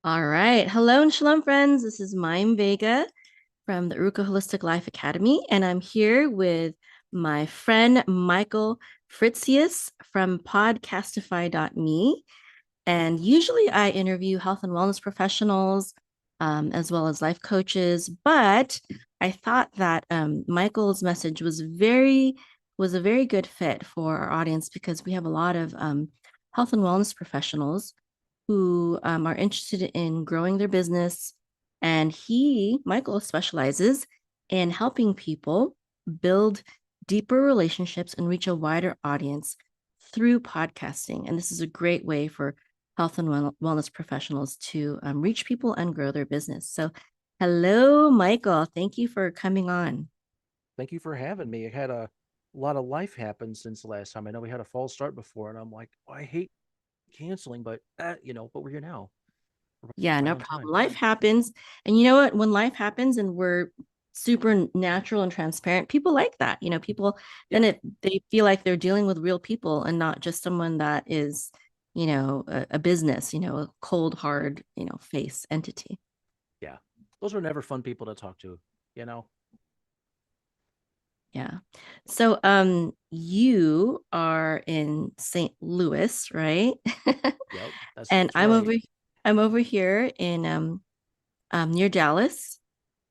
All right. Hello and shalom, friends. This is Maim Vega from the Uruka Holistic Life Academy, and I'm here with my friend Michael Fritzius from podcastify.me. And usually I interview health and wellness professionals as well as life coaches, but I thought that Michael's message was a very good fit for our audience because we have a lot of health and wellness professionals who are interested in growing their business. And Michael, specializes in helping people build deeper relationships and reach a wider audience through podcasting. And this is a great way for health and wellness professionals to reach people and grow their business. So, hello, Michael. Thank you for coming on. Thank you for having me. I had a lot of life happen since the last time. I know we had a false start before, and I'm like, oh, I hate canceling, but but we're here now, Yeah, right no on time. problem. Life happens. And you know what? When life happens and we're super natural and transparent, people like that. People then Yeah, they feel like they're dealing with real people and not just someone that is, a business, a cold, hard, face entity. yeah. Those are never fun people to talk to, you know. Yeah. So you are in St. Louis, right? Yep, And that's right. I'm over here in near Dallas.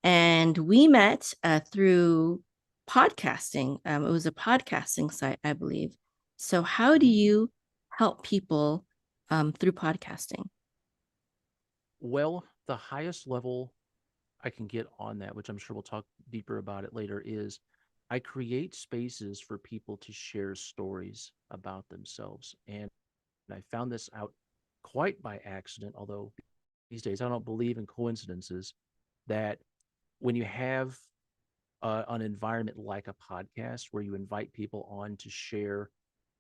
And we met through podcasting. It was a podcasting site, I believe. So, how do Mhm. you help people through podcasting? Well, the highest level I can get on that, which I'm sure we'll talk deeper about it later, is I create spaces for people to share stories about themselves. And I found this out quite by accident, although these days I don't believe in coincidences, that when you have an environment like a podcast where you invite people on to share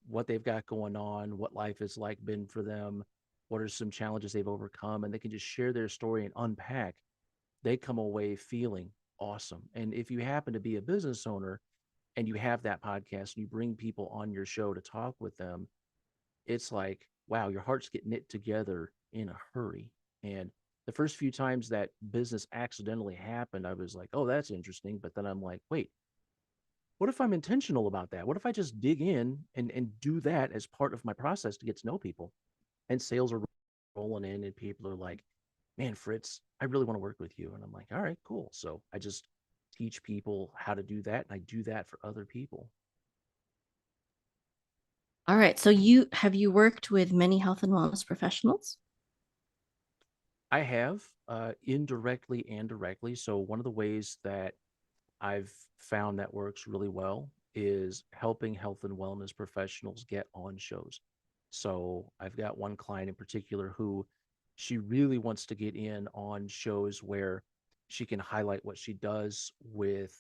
what they've got going on, what life is like been for them, what are some challenges they've overcome, and they can just share their story and unpack, they come away feeling awesome. And if you happen to be a business owner and you have that podcast and you bring people on your show to talk with them, it's like, wow, your hearts get knit together in a hurry. And the first few times that business accidentally happened, I was like, oh, that's interesting. But then I'm like, wait, what if I'm intentional about that? What if I just dig in and do that as part of my process to get to know people? And sales are rolling in, and people are like, man, Fritz, I really want to work with you. And I'm like, all right, cool. So I just teach people how to do that. And I do that for other people. All right. So, you worked with many health and wellness professionals? I have indirectly and directly. So one of the ways that I've found that works really well is helping health and wellness professionals get on shows. So I've got one client in particular who she really wants to get in on shows where she can highlight what she does with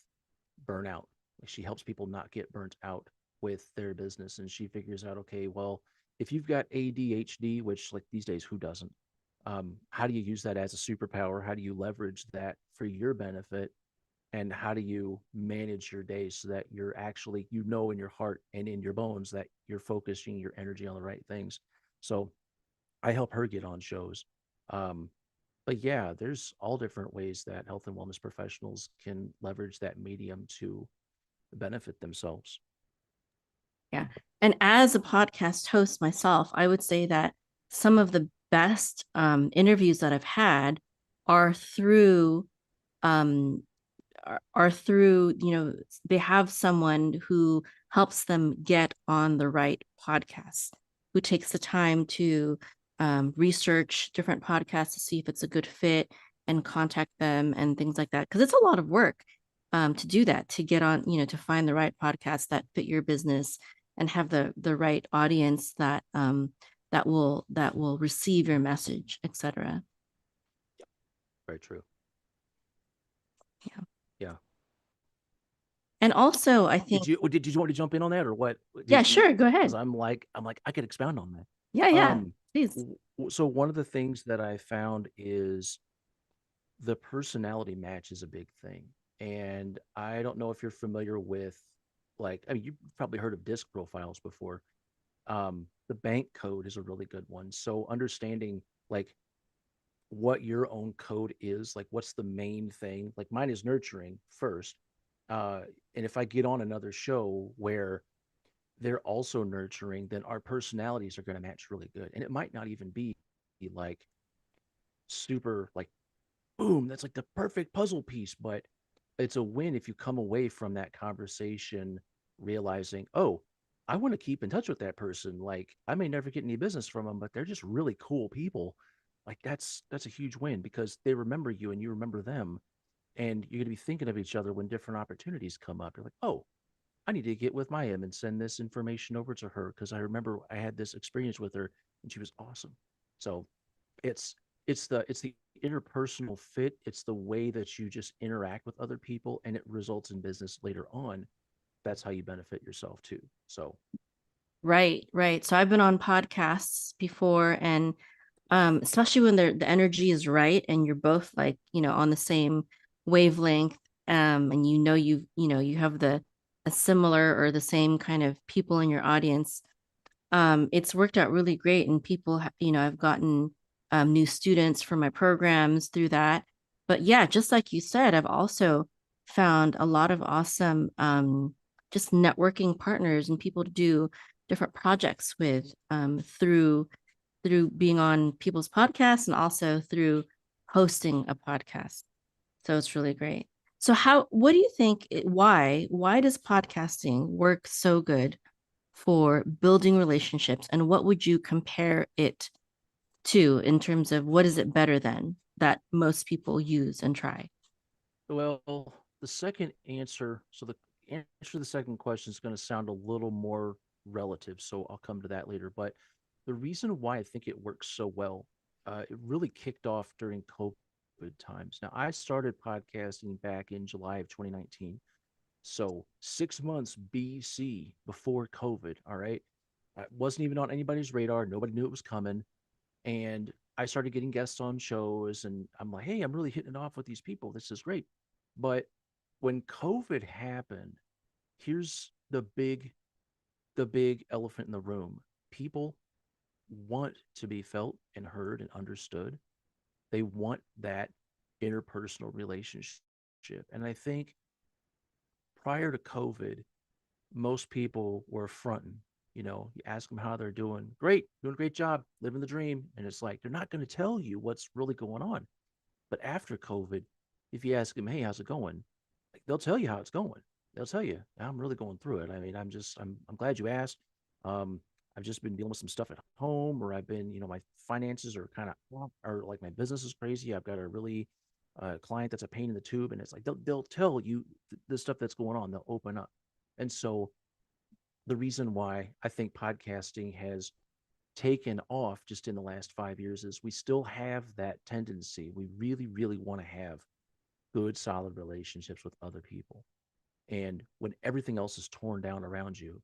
burnout. She helps people not get burnt out with their business. And she figures out, okay, well, if you've got ADHD, which like these days, who doesn't? How do you use that as a superpower? How do you leverage that for your benefit? And how do you manage your days so that you're actually, in your heart and in your bones that you're focusing your energy on the right things? So I help her get on shows. Um, but yeah, there's all different ways that health and wellness professionals can leverage that medium to benefit themselves. Yeah. And as a podcast host myself, I would say that some of the best interviews that I've had are through um, are through, they have someone who helps them get on the right podcast, who takes the time to research different podcasts to see if it's a good fit and contact them and things like that. Because it's a lot of work to do that, to get on, to find the right podcast that fit your business and have the right audience that will receive your message, etc. Very true. Yeah. Yeah. And also, I think, Did you want to jump in on that or what? yeah, Did sure, go because ahead. I'm like I could expound on Yeah, that. yeah, please. So one of the things that I found is the personality match is a big thing. And I don't know if you're familiar with, like, I mean, you've probably heard of disc profiles before. The bank code is a really good one. So understanding, like, what your own code is, like what's the main thing. Like mine is nurturing first. Uh, and if I get on another show where they're also nurturing, then our personalities are going to match really good. And it might not even be like super like boom, that's like the perfect puzzle piece, but it's a win if you come away from that conversation realizing, oh, I want to keep in touch with that person. Like I may never get any business from them, but they're just really cool people. Like that's a huge win because they remember you and you remember them, and you're going to be thinking of each other when different opportunities come up. You're like, oh, I need to get with my M and send this information over to her because I remember I had this experience with her and she was awesome. So it's it's the interpersonal fit. It's the way that you just interact with other people, and it results in business later on. That's how you benefit yourself too. So Right, right. So I've been on podcasts before, and especially when the energy is right and you're both like, on the same wavelength, and you have the a similar or the same kind of people in your audience. It's worked out really great, and I've gotten new students for my programs through that. But yeah, just like you said, I've also found a lot of awesome just networking partners and people to do different projects with through being on people's podcasts and also through hosting a podcast. So it's really great. So what do you think why does podcasting work so good for building relationships, and what would you compare it to in terms of what is it better than that most people use and try? well, the second answer, so the answer to the second question is going to sound a little more relative, so I'll come to that later. But the reason why I think it works so well, it really kicked off during COVID times. Now, I started podcasting back in July of 2019. So 6 months BC before COVID. All right. It wasn't even on anybody's radar. Nobody knew it was coming. And I started getting guests on shows, and I'm like, hey, I'm really hitting it off with these people. This is great. But when COVID happened, here's the big elephant in the room. People want to be felt and heard and understood. They want that interpersonal relationship. And I think prior to COVID, most people were fronting. You ask them how they're doing. Great, doing a great job, living the dream. And it's like they're not going to tell you what's really going on. But after COVID, if you ask them, hey, how's it going? Like, they'll tell you how it's going. They'll tell you, I'm really going through it. I mean, I'm glad you asked. Um, I've just been dealing with some stuff at home, or I've been, my finances are kind of, or like my business is crazy. I've got a really client that's a pain in the tube, and it's like they'll tell you the stuff that's going on. They'll open up, and so the reason why I think podcasting has taken off just in the last 5 years is we still have that tendency. We really, really want to have good, solid relationships with other people. And when everything else is torn down around you,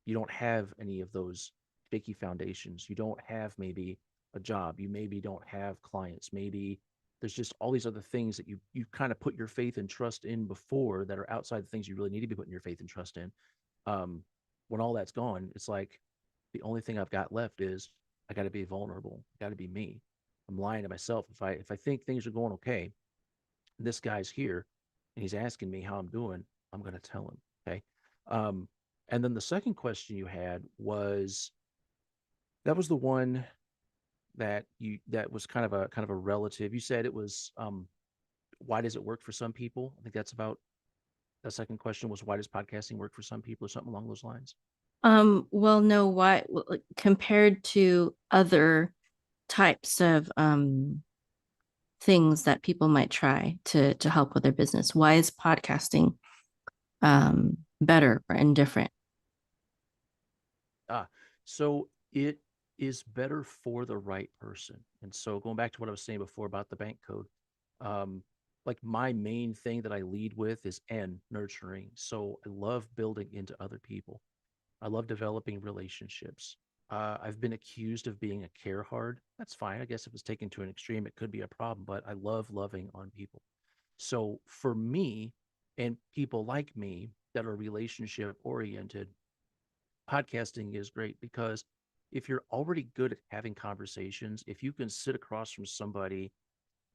you don't have any of those shaky foundations. You don't have maybe a job. You maybe don't have clients. Maybe there's just all these other things that you kind of put your faith and trust in before that are outside the things you really need to be putting your faith and trust in. um, when all that's gone, it's like the only thing I've got left is I got to be vulnerable. I got to be me. I'm lying to myself. If I think things are going okay, this guy's here and he's asking me how I'm doing, I'm going to tell him. Okay. Um, and then the second question you had was that was the one that was kind of a relative. You said it was why does it work for some people? I think that's about the second question was why does podcasting work for some people or something along those lines. Well, no, like, compared to other types of things that people might try to help with their business, why is podcasting better and different? Ah, so it is better for the right person. And so going back to what I was saying before about the bank code, um, like my main thing that I lead with is N, nurturing. So I love building into other people. I love developing relationships. I've been accused of being a care hard. That's fine. I guess if it's taken to an extreme, it could be a problem, but I love loving on people. So for me and people like me that are relationship oriented, podcasting is great because if you're already good at having conversations, if you can sit across from somebody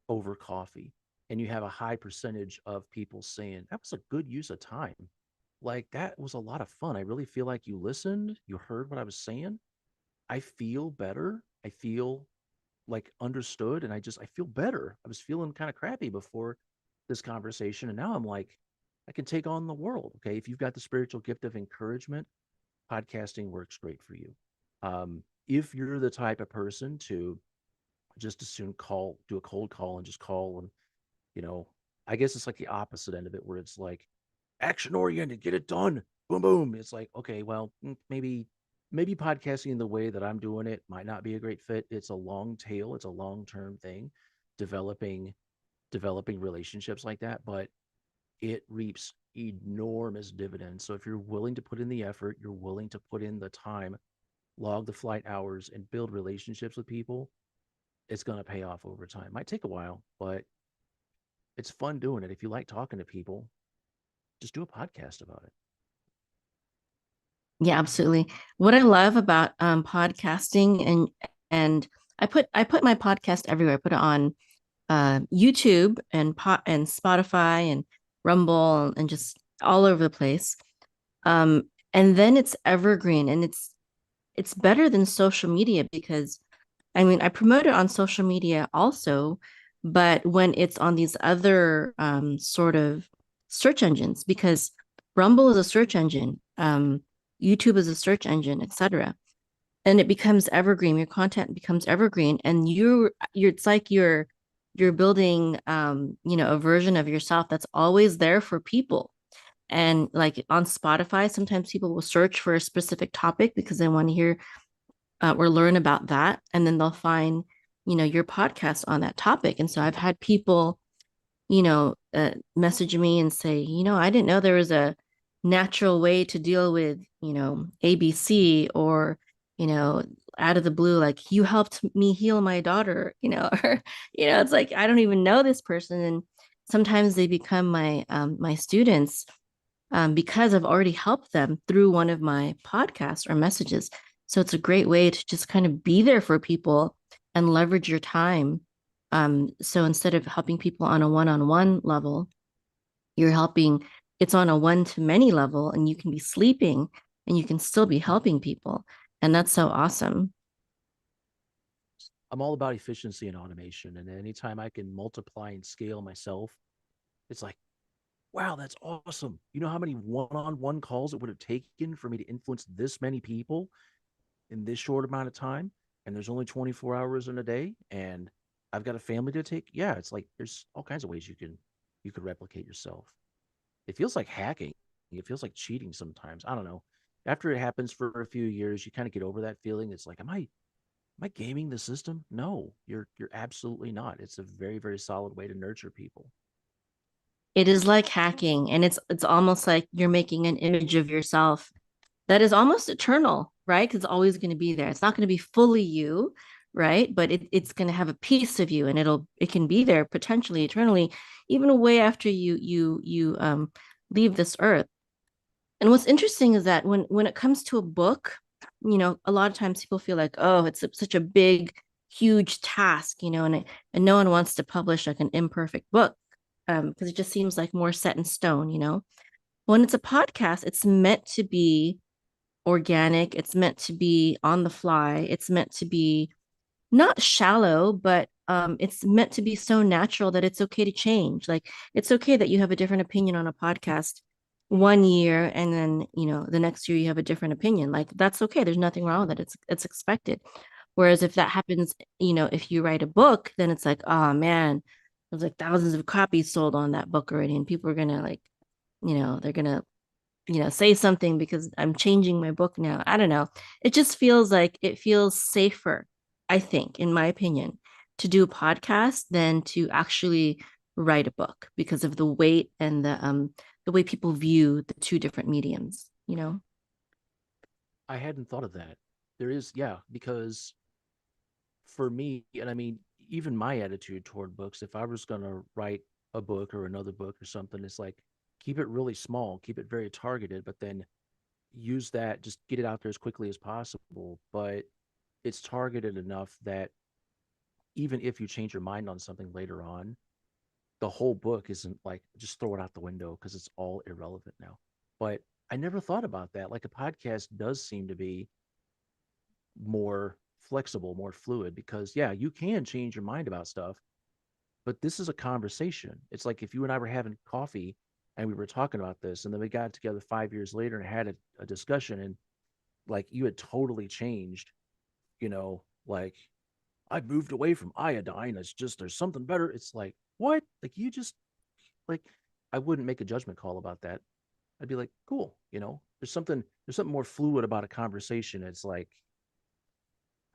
over coffee. And you have a high percentage of people saying that was a good use of time. Like that was a lot of fun. I really feel like you listened, you heard what I was saying. I feel better. I feel like understood and I feel better. I was feeling kind of crappy before this conversation and now I'm like I can take on the world. Okay, if you've got the spiritual gift of encouragement, podcasting works great for you. If you're the type of person to just as soon do a cold call and just call and you know, I guess it's like the opposite end of it where it's like action oriented, get it done, boom, boom. It's like, okay, well, maybe podcasting in the way that I'm doing it might not be a great fit. It's a long tail, it's a long term thing, developing developing relationships like that, but it reaps enormous dividends. So if you're willing to put in the effort, you're willing to put in the time, log the flight hours, and build relationships with people, it's going to pay off over time. Might take a while, but it's fun doing it. If you like talking to people, just do a podcast about it. Yeah, absolutely. What I love about podcasting and I put my podcast everywhere. I put it on YouTube and Spotify and Rumble and just all over the place. Um, and then it's evergreen and it's better than social media because I mean I promote it on social media also, but when it's on these other sort of search engines, because Rumble is a search engine, YouTube is a search engine, etc. And it becomes evergreen. Your content becomes evergreen, and you're it's like you're building a version of yourself that's always there for people. And like on Spotify, sometimes people will search for a specific topic because they want to hear or learn about that, and then they'll find your podcast on that topic. And so I've had people message me and say, I didn't know there was a natural way to deal with, ABC, or, you know, out of the blue, like you helped me heal my daughter, or, it's like, I don't even know this person. And sometimes they become my students because I've already helped them through one of my podcasts or messages. So it's a great way to just kind of be there for people and leverage your time. So instead of helping people on a one-on-one level, you're helping, it's on a one-to-many level, and you can be sleeping and you can still be helping people. And that's so awesome. I'm all about efficiency and automation. And anytime I can multiply and scale myself, it's like, wow, that's awesome. You know how many one on one calls it would have taken for me to influence this many people in this short amount of time? And there's only 24 hours in a day. And I've got a family to take. Yeah, it's like there's all kinds of ways you could replicate yourself. It feels like hacking. It feels like cheating sometimes. I don't know. After it happens for a few years, you kind of get over that feeling. It's like, am I gaming the system? No, you're absolutely not. It's a very, very solid way to nurture people. It is like hacking, and it's almost like you're making an image of yourself that is almost eternal, right? Because it's always going to be there. It's not going to be fully you, right? But it's going to have a piece of you, and it can be there potentially eternally, even way after you leave this earth. And what's interesting is that when it comes to a book, a lot of times people feel like, oh, such a big, huge task, and no one wants to publish like an imperfect book because it just seems like more set in stone. When it's a podcast, it's meant to be organic. It's meant to be on the fly. It's meant to be not shallow, but it's meant to be so natural that it's okay to change. Like it's okay that you have a different opinion on a podcast one year, and then the next year you have a different opinion. Like that's okay. There's nothing wrong with it. It's expected. Whereas if that happens, if you write a book, then it's like, oh man, there's like thousands of copies sold on that book already, and people are gonna like, they're gonna say something because I'm changing my book now. I don't know. It just feels like it feels safer, I think, in my opinion, to do a podcast than to actually write a book because of the weight and the way people view the two different mediums. I hadn't thought of that. There is, yeah, because for me, and I mean, even my attitude toward books, if I was going to write a book or another book or something, it's like keep it really small, keep it very targeted, but then use that, just get it out there as quickly as possible. But it's targeted enough that even if you change your mind on something later on, the whole book isn't like just throw it out the window because it's all irrelevant now. But I never thought about that. Like a podcast does seem to be more flexible, more fluid because yeah, you can change your mind about stuff, but this is a conversation. It's like if you and I were having coffee and we were talking about this and then we got together 5 years later and had a discussion and like you had totally changed, like I've moved away from iodine. It's just there's something better. It's like, what? Like you just like I wouldn't make a judgment call about that. I'd be like, cool, there's something more fluid about a conversation. It's like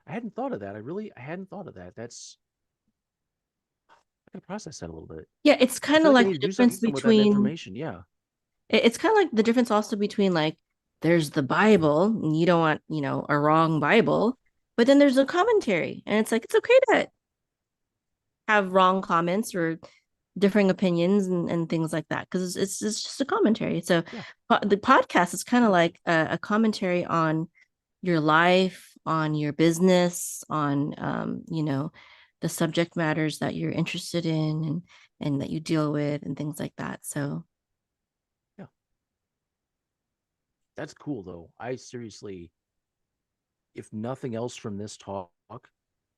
I hadn't thought of that. I hadn't thought of that. That's I gotta process that a little bit. Yeah, it's I kind feel of like I like need the to do difference something with that between information. Yeah. it's kind of like the difference also between like there's the Bible and you don't want, a wrong Bible, but then there's a commentary and it's like it's okay to have wrong comments or differing opinions and things like that because it's just a commentary. So Yeah. the podcast is kind of like a commentary on your life, on your business, on the subject matters that you're interested in and that you deal with and things like that. So Yeah. That's cool though. I seriously, if nothing else from this talk,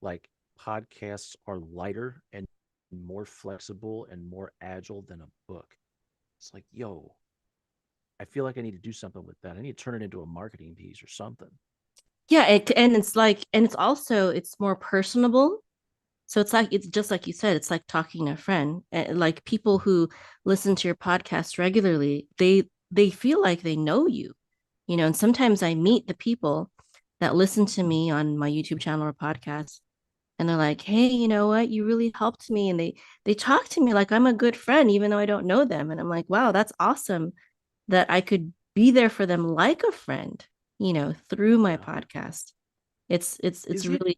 like podcasts are lighter and more flexible and more agile than a book. It's like, yo, I feel like I need to do something with that. I need to turn it into a marketing piece or something. yeah, and it's like and it's also it's more personable. So it's like it's just like you said, it's like talking to a friend. Like people who listen to your podcast regularly, they feel like they know you, and sometimes I Yeah. meet the people that listen to me on my YouTube channel or podcast, and they're like, "Hey, you know what? You really helped me." And they talk to me like I'm a good friend, even though I don't know them. And I'm like, "Wow, that's awesome that I could be there for them like a friend, through my Yeah. podcast." It's Is it really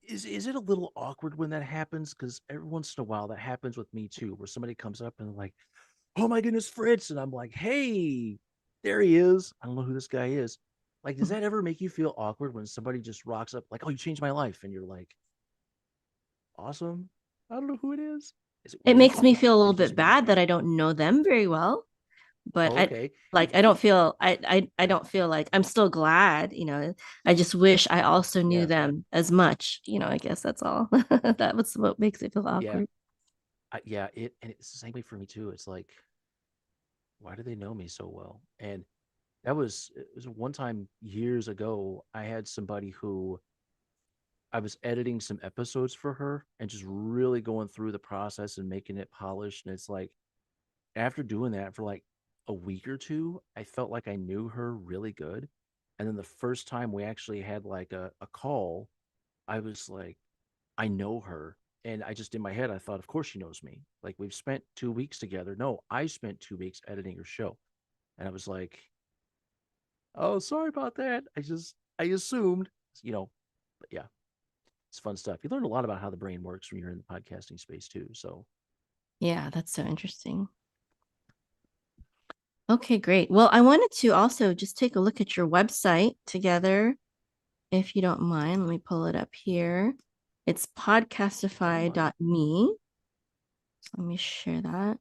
is it a little awkward when that happens? Because every once in a while that happens with me too, where somebody comes up and they're like, "Oh my goodness, Fritz," and I'm like, "Hey, there he is." I don't know who this guy is. Like, does that ever make you feel awkward when somebody just rocks up like, "Oh, you changed my life," and you're like, "Awesome." I don't know who it is. Is it it weird? makes me feel a little Is it just bit me? bad that I don't know them very well, but Oh, okay. I don't feel I don't feel like I'm still glad, I just wish I also knew Yeah, them as much, I guess that's all. That was what makes it feel yeah, awkward. yeah. It's the same way for me too. It's like, why do they know me so well? And it was one time years ago. I had somebody who I was editing some episodes for her and just really going through the process and making it polished. And it's like after doing that for like a week or two, I felt like I knew her really good. And then the first time we actually had like a call, I was like, I know her. And I just in my head, I thought, of course she knows me. Like we've spent 2 weeks together. No, I spent 2 weeks editing her show. And I was like, oh, sorry about that. I assumed, you know, but yeah, it's fun stuff. You learn a lot about how the brain works when you're in the podcasting space too. So Yeah, that's so interesting. Okay, great. Well, I wanted to also just take a look at your website together, if you don't mind. Let me pull it up here. It's I don't mind. podcastify.me. Let me share that.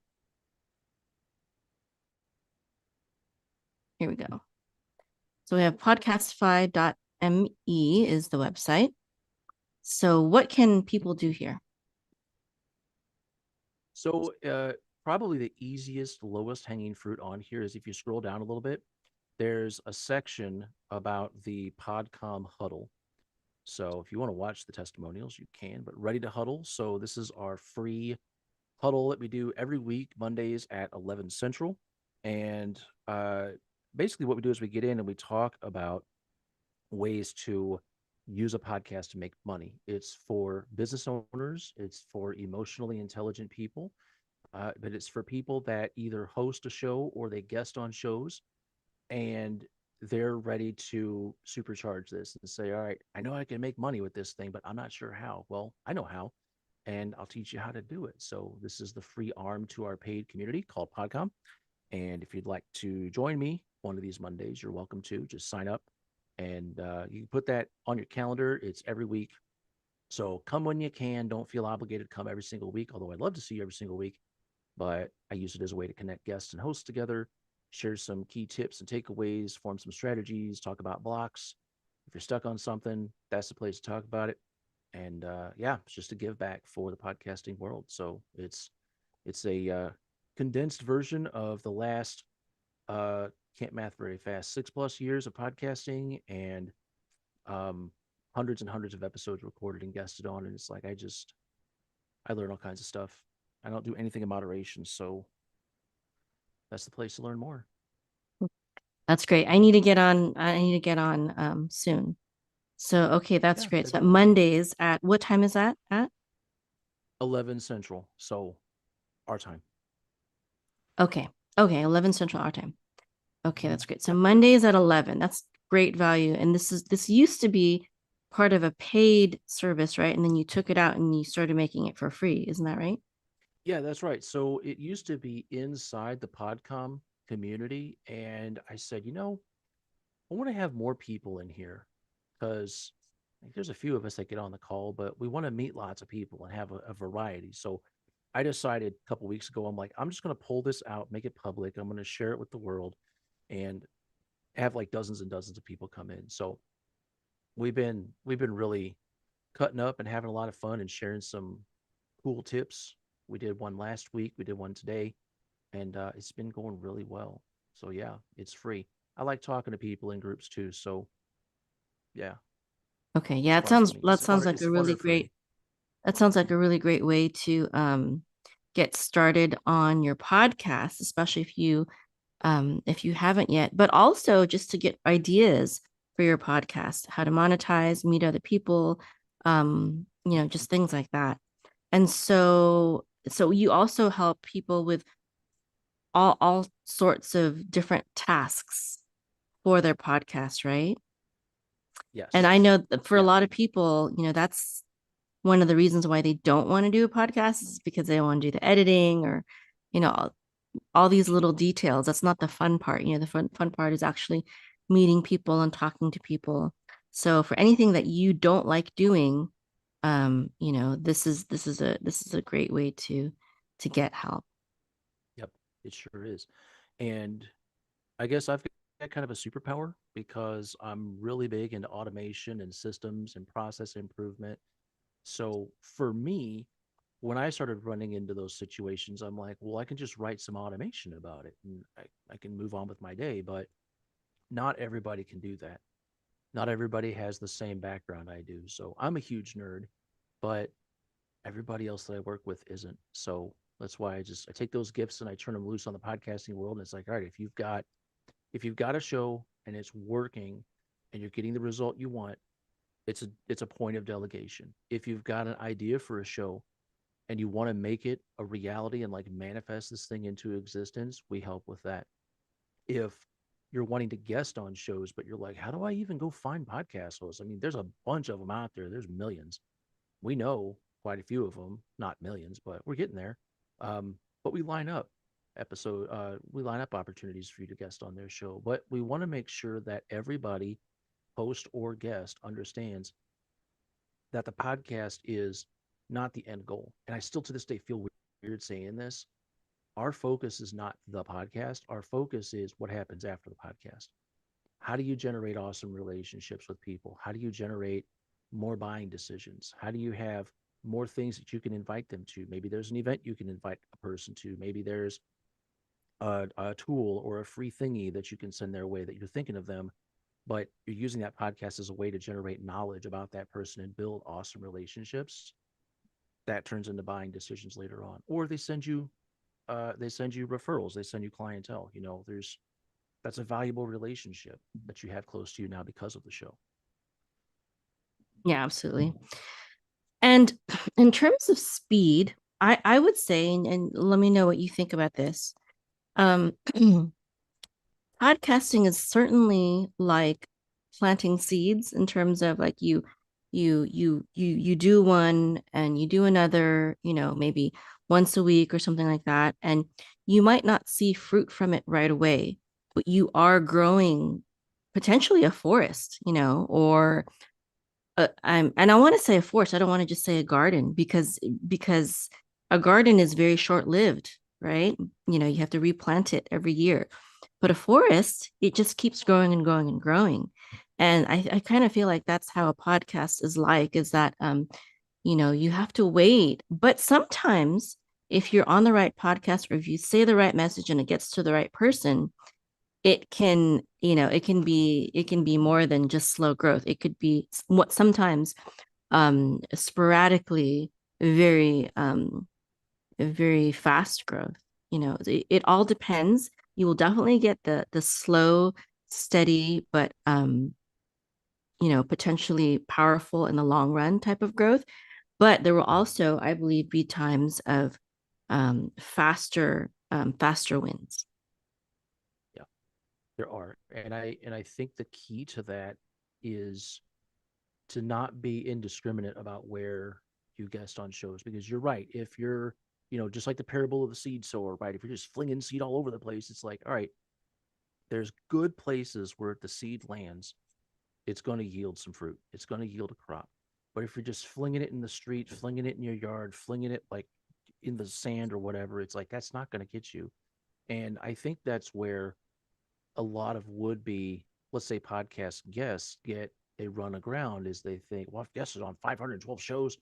Here we go. So we have podcastify.me is the website. So what can people do here? So probably the easiest, lowest hanging fruit on here is if you scroll down a little bit, there's a section about the Podcom huddle. So if you want to watch the testimonials, you can, but ready to huddle. So this is our free huddle that we do every week, Mondays at 11 Central. And basically, what we do is we get in and we talk about ways to use a podcast to make money. It's for business owners, it's for emotionally intelligent people, but it's for people that either host a show or they guest on shows and they're ready to supercharge this and say, all right, I know I can make money with this thing, but I'm not sure how. Well, I know how, and I'll teach you how to do it. So this is the free arm to our paid community called Podcom. And if you'd like to join me one of these Mondays, you're welcome to. Just sign up and you can put that on your calendar. It's every week, So come when you can. Don't feel obligated to come every single week, although I'd love to see you every single week. But I use it as a way to connect guests and hosts together, share some key tips and takeaways, form some strategies, talk about blocks. If you're stuck on something, that's the place to talk about it. And yeah, it's just a give back for the podcasting world. So it's a condensed version of the last can't math very fast 6+ years of podcasting and um, hundreds and hundreds of episodes recorded and guested on. And it's like I learn all kinds of stuff. I don't do anything in moderation, so that's the place to learn more. That's great. I need to get on soon. So okay, that's Yeah, great. that'd So be great. Mondays at what time is that at? 11 Central, so our time. Okay. Okay, 11 Central our time. Okay, Mm-hmm. that's great. So Yep. Mondays at 11. That's great value. And this used to be part of a paid service, right? And then you took it out and you started making it for free. Isn't that right? Yeah, that's right. So it used to be inside the Podcom community. And I said, I want to have more people in here because like, there's a few of us that get on the call, but we want to meet lots of people and have a variety. So I decided a couple weeks ago, I'm like, I'm just going to pull this out, make it public. I'm going to share it with the world and have like dozens and dozens of people come in. So we've been really cutting up and having a lot of fun and sharing some cool tips. We did one last week, we did one today, and it's been going really well. So yeah, it's free. I like talking to people in groups too. So yeah, Okay. it's Yeah, it fun for sounds me. that sounds like It's a really funner for great me. that sounds like a really great way to get started on your podcast, especially if you haven't yet, but also just to get ideas for your podcast, how to monetize, meet other people, Mhm. just things like that. And so you also help people with all sorts of different tasks for their podcast, right? And Yes. I know that for a Yeah. lot of people, that's one of the reasons why they don't want to do a podcast is because they want to do the editing or, you know, all these little details. That's not the fun part. The fun part is actually meeting people and talking to people. So for anything that you don't like doing, this is a great way to get help. Yep. It sure is. And I guess I've got kind of a superpower because I'm really big into automation and systems and process improvement. So for me, when I started running into those situations, I'm like, well, I can just write some automation about it and I can move on with my day. But not everybody can do that. Not everybody has the same background I do. So I'm a huge nerd, but everybody else that I work with isn't. So that's why I take those gifts and I turn them loose on the podcasting world. And it's like, all right, if you've got a show and it's working and you're getting the result you want, it's a point of delegation. If you've got an idea for a show and you want to make it a reality and like manifest this thing into existence, we help with that. If you're wanting to guest on shows, but you're like, how do I even go find podcast hosts? I mean, there's a bunch of them out there. There's millions. We know quite a few of them, not millions, but we're getting there. But we line up opportunities for you to guest on their show. But we want to make sure that everybody, host or guest, understands that the podcast is not the end goal. And I still to this day feel weird saying this. Our focus is not the podcast. Our focus is what happens after the podcast. How do you generate awesome relationships with people? How do you generate more buying decisions? How do you have more things that you can invite them to? Maybe there's an event you can invite a person to. Maybe there's a tool or a free thingy that you can send their way that you're thinking of them, but you're using that podcast as a way to generate knowledge about that person and build awesome relationships. That turns into buying decisions later on. Or they send you referrals, they send you clientele. There's that's a valuable relationship that you have close to you now because of the show. Yeah, absolutely. And in terms of speed, I would say, and let me know what you think about this. Um, Podcasting is certainly like planting seeds in terms of like you do one and you do another, maybe once a week or something like that, and you might not see fruit from it right away, but you are growing potentially a forest, or and I want to say a forest. I don't want to just say a garden because a garden is very short-lived, right? You have to replant it every year. But a forest, it just keeps growing and growing and growing. And I kind of feel like that's how a podcast is like, is that you have to wait. But sometimes if you're on the right podcast or if you say the right message and it gets to the right person, it can be more than just slow growth. It could be what sometimes sporadically very fast growth. It all depends. You will definitely get the slow, steady, but potentially powerful in the long run type of growth. But there will also, I believe, be times of faster wins. Yeah, there are. And I think the key to that is to not be indiscriminate about where you guest on shows, because you're right. If you're, just like the parable of the seed sower, right? If you're just flinging seed all over the place, it's like, all right, there's good places where the seed lands, it's going to yield some fruit. It's going to yield a crop. But if you're just flinging it in the street, flinging it in your yard, flinging it like in the sand or whatever, it's like that's not going to get you. And I think that's where a lot of would be, let's say, podcast guests get a run aground is they think, well, if guests is on 512 shows,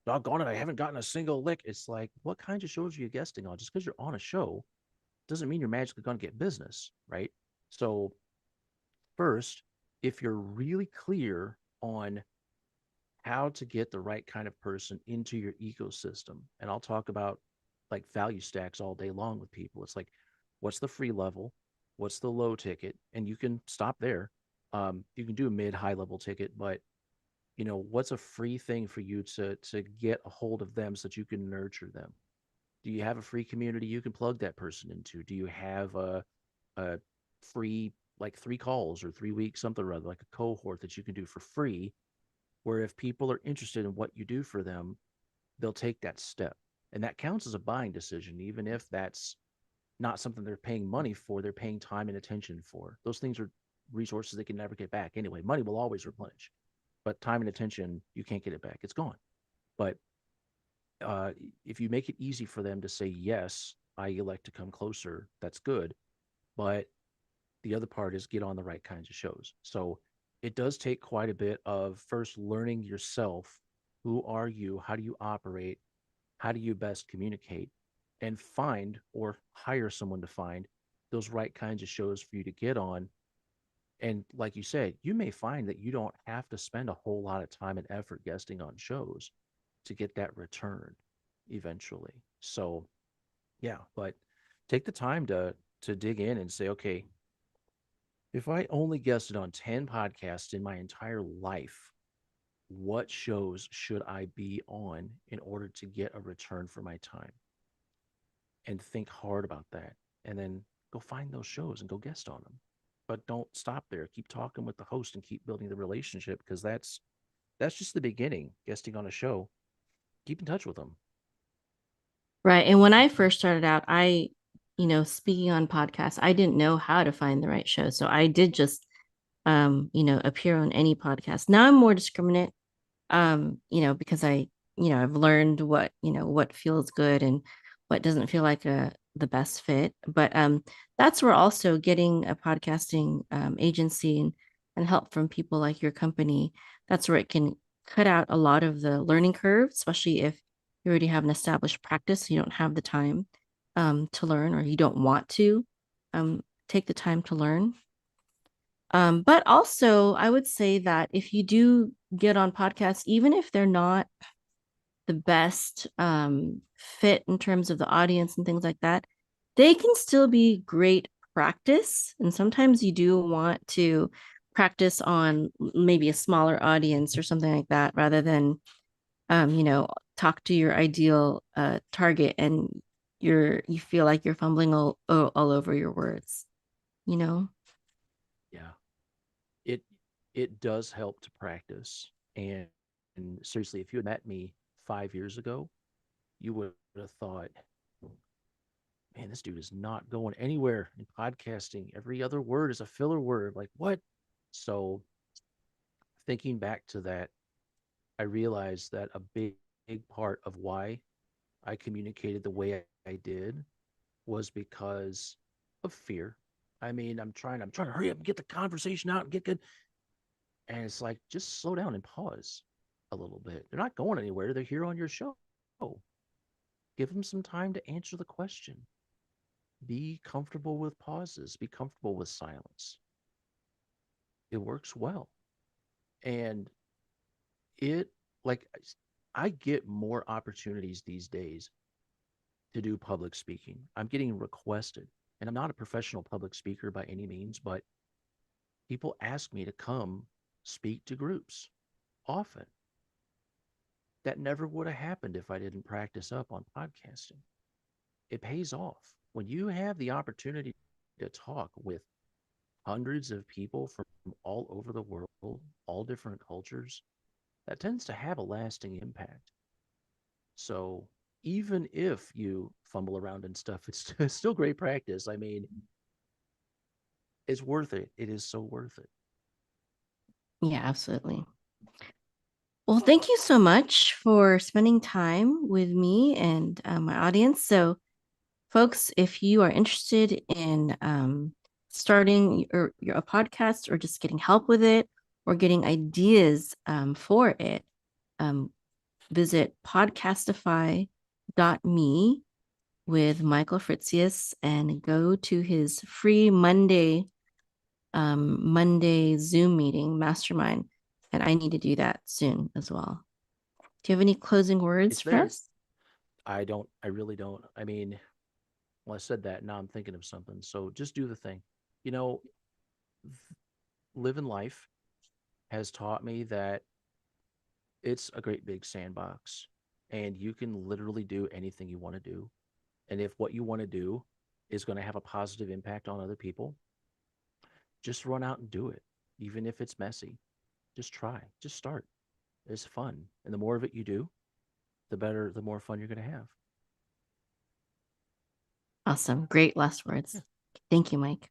doggone it, I haven't gotten a single lick. It's like, what kinds of shows are you guesting on? Just because you're on a show doesn't mean you're magically going to get business, right? So, first, if you're really clear on how to get the right kind of person into your ecosystem, and I'll talk about like value stacks all day long with people. It's like, what's the free level? What's the low ticket? And you can stop there. You can do a mid high level ticket, but what's a free thing for you to get a hold of them so that you can nurture them? Do you have a free community you can plug that person into? Do you have a free, like, 3 calls or 3 weeks, something or other, like a cohort that you can do for free, where if people are interested in what you do for them, they'll take that step. And that counts as a buying decision, even if that's not something they're paying money for, they're paying time and attention for. Those things are resources they can never get back anyway. Money will always replenish, but time and attention, you can't get it back. It's gone. But uh, if you make it easy for them to say, yes, I elect to come closer, that's good. But the other part is get on the right kinds of shows. So it does take quite a bit of first learning yourself. Who are you? How do you operate? How do you best communicate? And find or hire someone to find those right kinds of shows for you to get on. And like you said, you may find that you don't have to spend a whole lot of time and effort guesting on shows to get that return eventually. So yeah, but take the time to dig in and say, okay, if I only guested on 10 podcasts in my entire life, what shows should I be on in order to get a return for my time? And think hard about that. And then go find those shows and go guest on them. But don't stop there. Keep talking with the host and keep building the relationship, because that's just the beginning. Guesting on a show. Keep in touch with them. Right. And when I first started out, speaking on podcasts, I didn't know how to find the right show. So I did just, appear on any podcast. Now I'm more discriminate, because I've learned what feels good and what doesn't feel like the best fit. But that's where also getting a podcasting agency and help from people like your company, that's where it can cut out a lot of the learning curve, especially if you already have an established practice, you don't have the time to learn, or you don't want to take the time to learn. But also, I would say that if you do get on podcasts, even if they're not the best fit in terms of the audience and things like that, they can still be great practice. And sometimes you do want to practice on maybe a smaller audience or something like that, rather than, um, you know, talk to your ideal target and you feel like you're fumbling all over your words, you know? Yeah. It it does help to practice. And seriously, if you had met me 5 years ago, you would have thought, man, this dude is not going anywhere in podcasting. Every other word is a filler word. Like, what? So, thinking back to that, I realized that a big part of why I communicated the way I did was because of fear. I mean, I'm trying to hurry up and get the conversation out and get good. And it's like, just slow down and pause a little bit. They're not going anywhere. They're here on your show. Give them some time to answer the question. Be comfortable with pauses. Be comfortable with silence. It works well. And it, like, I get more opportunities these days to do public speaking. I'm getting requested, and I'm not a professional public speaker by any means, but people ask me to come speak to groups often. That never would have happened if I didn't practice up on podcasting. It pays off. When you have the opportunity to talk with hundreds of people from all over the world, all different cultures, that tends to have a lasting impact. So even if you fumble around and stuff, it's still great practice. I mean, it's worth it. It is so worth it. Yeah, absolutely. Well, thank you so much for spending time with me and my audience. So, folks, if you are interested in starting a podcast or just getting help with it or getting ideas for it, um, visit podcastify.me with Michael Fritzius and go to his free Monday Zoom meeting mastermind. And I need to do that soon as well. Do you have any closing words It's for there. us? I really don't. I mean, well, I said that. Now I'm thinking of something. So just do the thing. You know, living life has taught me that it's a great big sandbox and you can literally do anything you want to do. And if what you want to do is going to have a positive impact on other people, just run out and do it. Even if it's messy, just try, just start. It's fun. And the more of it you do, the better, the more fun you're going to have. Awesome. Great last Yeah. words. Thank you, Mike.